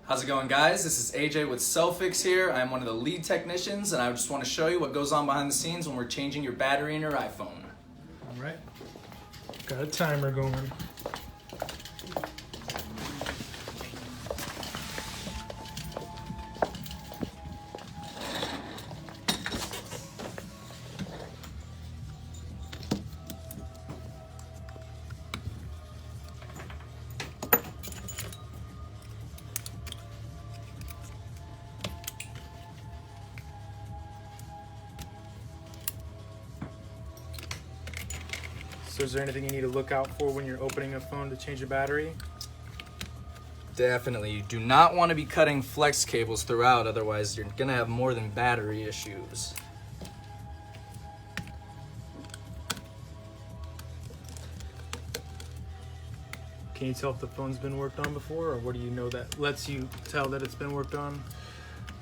How's it going, guys? This is AJ with Cellfix here. I'm one of the lead technicians, and I just want to show you what goes on behind the scenes when we're changing your battery in your iPhone. All right, got a timer going. So is there anything you need to look out for when you're opening a phone to change a battery? Definitely. You do not want to be cutting flex cables throughout, otherwise you're going to have more than battery issues. Can you tell if the phone's been worked on before, or what do you know that lets you tell that it's been worked on?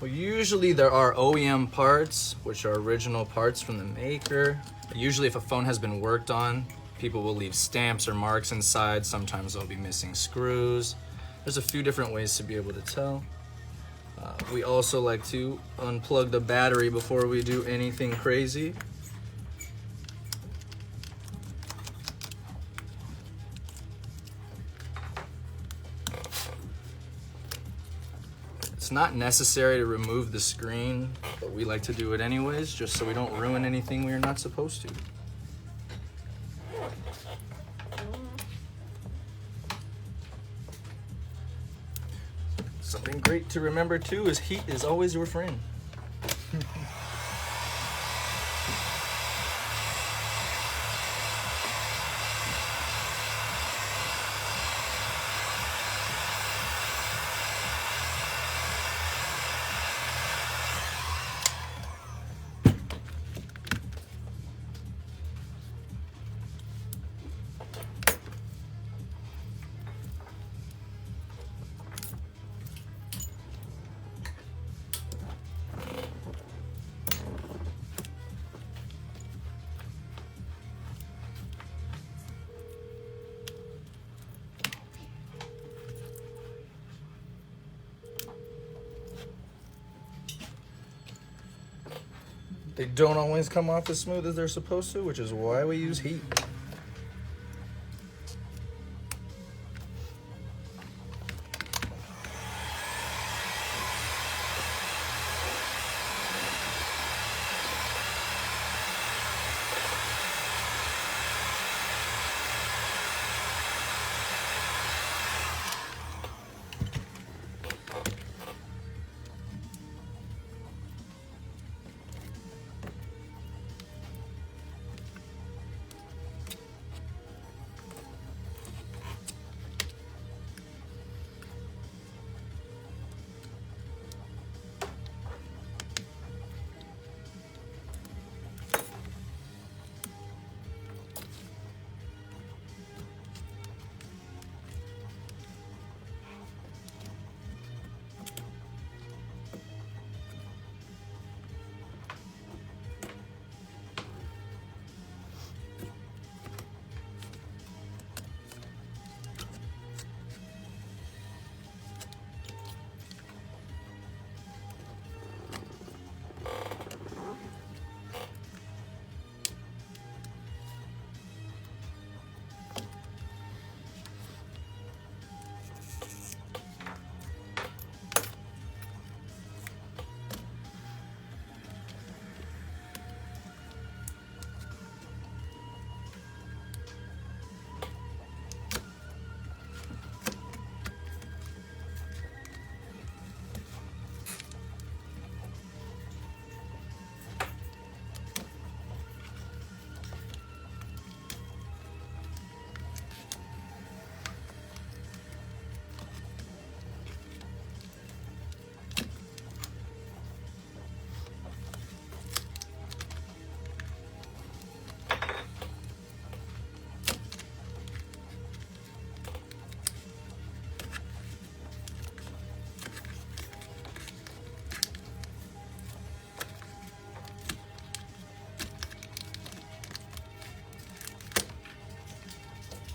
Well, usually there are OEM parts, which are original parts from the maker. Usually if a phone has been worked on, people will leave stamps or marks inside. Sometimes they'll be missing screws. There's a few different ways to be able to tell. We also like to unplug the battery before we do anything crazy. It's not necessary to remove the screen, but we like to do it anyways, just so we don't ruin anything we are not supposed to. Something great to remember too is heat is always your friend. They don't always come off as smooth as they're supposed to, which is why we use heat.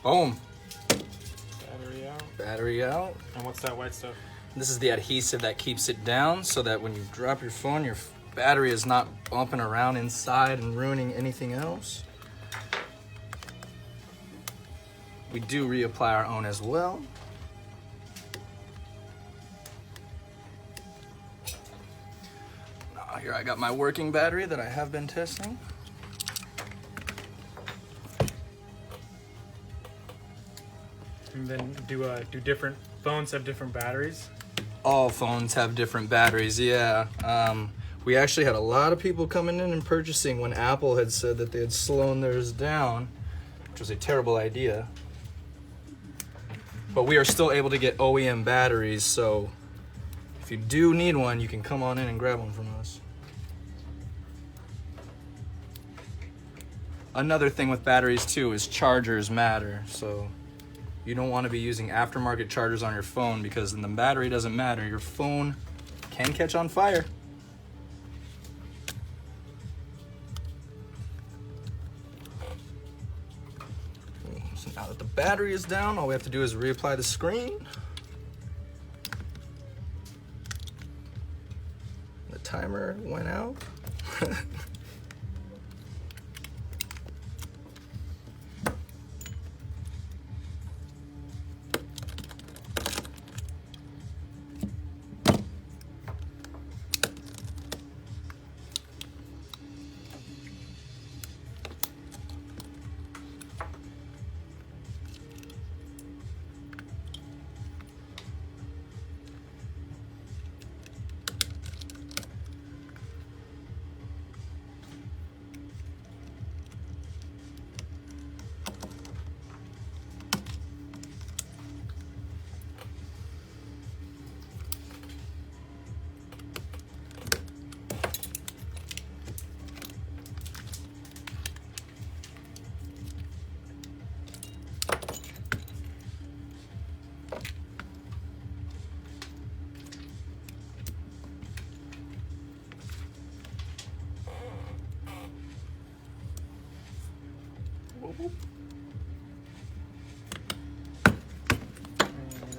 Boom. Battery out. Battery out. And what's that white stuff? This is the adhesive that keeps it down so that when you drop your phone, your battery is not bumping around inside and ruining anything else. We do reapply our own as well. Here I got my working battery that I have been testing. And then do different phones have different batteries? All phones have different batteries, yeah. We actually had a lot of people coming in and purchasing when Apple had said that they had slowed theirs down, which was a terrible idea. But we are still able to get OEM batteries, so if you do need one, you can come on in and grab one from us. Another thing with batteries too is chargers matter, so you don't want to be using aftermarket chargers on your phone because then the battery doesn't matter. Your phone can catch on fire. So now that the battery is down, all we have to do is reapply the screen. The timer went out.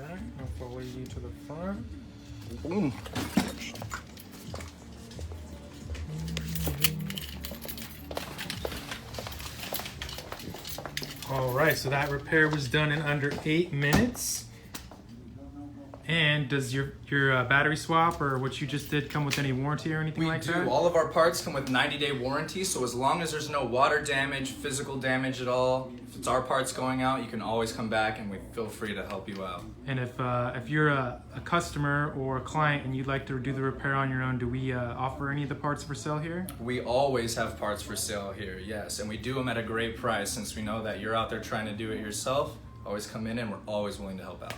Alright, I'll follow you to the farm. Boom. Alright, so that repair was done in under 8 minutes. And does your battery swap or what you just did come with any warranty or anything like that? All of our parts come with 90-day warranty, so as long as there's no water damage, physical damage at all, if it's our parts going out, you can always come back and we feel free to help you out. And if you're a customer or a client and you'd like to do the repair on your own, do we offer any of the parts for sale here? We always have parts for sale here, yes, and we do them at a great price since we know that you're out there trying to do it yourself. Always come in and we're always willing to help out.